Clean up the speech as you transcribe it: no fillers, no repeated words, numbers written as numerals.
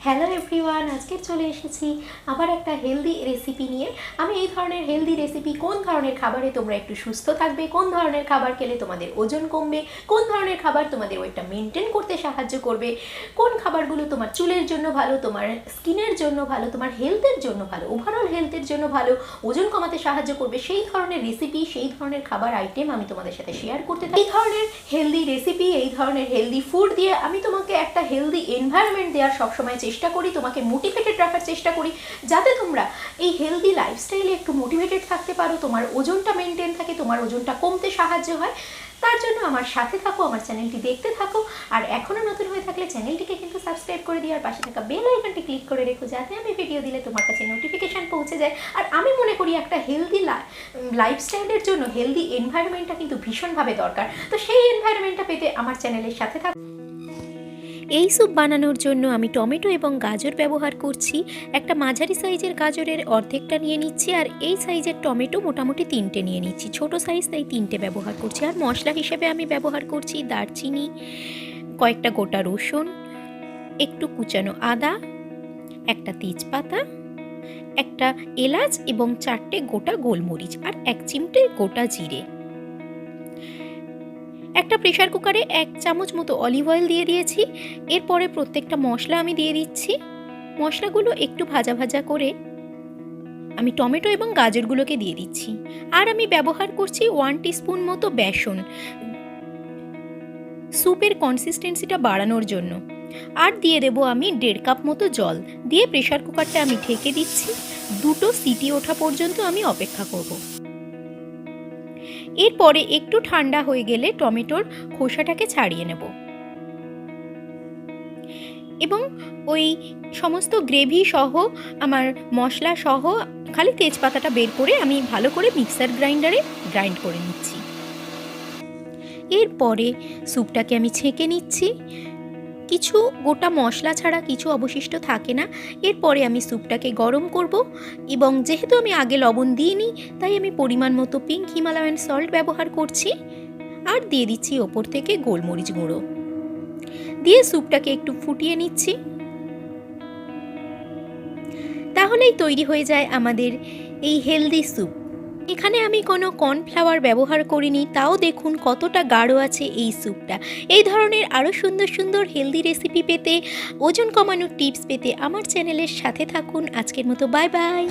Hello everyone, আজকে চলে এসেছি আবার একটা হেলদি রেসিপি নিয়ে। আমি এই ধরনের হেলদি রেসিপি, কোন ধরনের খাবারে তোমরা একটু সুস্থ থাকবে, কোন ধরনের খাবার খেলে তোমাদের ওজন কমবে, কোন ধরনের খাবার তোমাদের ওয়েটটা মেনটেন করতে সাহায্য করবে, কোন খাবারগুলো তোমার চুলের জন্য ভালো, তোমার স্কিনের জন্য ভালো, তোমার হেলথের জন্য ভালো, ওভারঅল হেলথের জন্য ভালো, ওজন কমাতে সাহায্য করবে, সেই ধরনের রেসিপি, সেই ধরনের খাবার আইটেম আমি তোমাদের সাথে শেয়ার করতে থাকি। এই ধরনের হেলদি রেসিপি, এই ধরনের হেলদি ফুড দিয়ে আমি তোমাকে একটা হেলদি এনভায়রনমেন্ট দেওয়ার সবসময় চেষ্টা করি, তোমাকে মোটিভেটেড রাখার চেষ্টা করি, যাতে তোমরা এই হেলদি লাইফস্টাইলে একটু মোটিভেটেড থাকতে পারো, তোমার ওজনটা মেনটেন থাকে, তোমার ওজনটা কমতে সাহায্য হয়। তার জন্য আমার সাথে থাকো, আমার চ্যানেলটি দেখতে থাকো। আর এখনও নতুন হয়ে থাকলে চ্যানেলটিকে কিন্তু সাবস্ক্রাইব করে দিও, আর পাশে থাকা বেল আইকনটি ক্লিক করে রেখো, যাতে আমি ভিডিও দিলে তোমার কাছে নোটিফিকেশান পৌঁছে যায়। আর আমি মনে করি একটা হেলদি লাইফস্টাইলের জন্য হেলদি এনভায়রনমেন্টটা কিন্তু ভীষণভাবে দরকার। তো সেই এনভায়রনমেন্টটা পেতে আমার চ্যানেলের সাথে থাকো। এই স্যুপ বানানোর জন্য আমি টমেটো এবং গাজর ব্যবহার করছি। একটা মাঝারি সাইজের গাজরের অর্ধেকটা নিয়ে নিচ্ছি, আর এই সাইজের টমেটো মোটামুটি 3টে নিয়ে নিচ্ছি। ছোট সাইজ তাই 3টে ব্যবহার করছি। আর মশলা হিসেবে আমি ব্যবহার করছি দারচিনি, কয়েকটা গোটা রসুন, একটু কুচানো আদা, একটা তেজপাতা, একটা এলাচ এবং 4টে গোটা গোলমরিচ, আর 1 চিমটে গোটা জিরে। একটা প্রেসার কুকারে 1 চামচ মতো অলিভ অয়েল দিয়ে দিয়েছি। এরপরে প্রত্যেকটা মশলা আমি দিয়ে দিচ্ছি। মশলাগুলো একটু ভাজা ভাজা করে আমি টমেটো এবং গাজরগুলোকে দিয়ে দিচ্ছি। আর আমি ব্যবহার করছি 1 টিস্পুন মতো বেসন, স্যুপের কনসিস্টেন্সিটা বাড়ানোর জন্য। আর দিয়ে দেব আমি 1.5 কাপ মতো জল। দিয়ে প্রেসার কুকারটা আমি ঢেকে দিচ্ছি। 2টো সিটি ওঠা পর্যন্ত আমি অপেক্ষা করব। এরপরে একটু ঠান্ডা হয়ে গেলে টমেটোর খোসাটাকে ছাড়িয়ে নেব এবং ওই সমস্ত গ্রেভি সহ, আমার মশলা সহ, খালি তেজপাতাটা বের করে আমি ভালো করে মিক্সার গ্রাইন্ডারে গ্রাইন্ড করে নিচ্ছি। এরপরে স্যুপটাকে আমি ছেঁকে নিচ্ছি। কিছু গোটা মশলা ছাড়া কিছু অবশিষ্ট থাকে না। এরপরে আমি স্যুপটাকে গরম করব, এবং যেহেতু আমি আগে লবণ দিইনি, তাই আমি পরিমাণ মতো পিঙ্ক হিমালয়ান সল্ট ব্যবহার করছি। আর দিয়ে দিচ্ছি ওপর থেকে গোলমরিচ গুঁড়ো। দিয়ে স্যুপটাকে একটু ফুটিয়ে নিচ্ছি। তাহলেই তৈরি হয়ে যায় আমাদের এই হেলদি স্যুপ। এখানে আমি কোনো কর্নফ্লাওয়ার ব্যবহার করিনি, তাও দেখুন কতটা গাঢ় আছে এই স্যুপটা। এই ধরনের আরও সুন্দর সুন্দর হেলদি রেসিপি পেতে, ওজন কমানোর টিপস পেতে আমার চ্যানেলের সাথে থাকুন। আজকের মতো বাই বাই।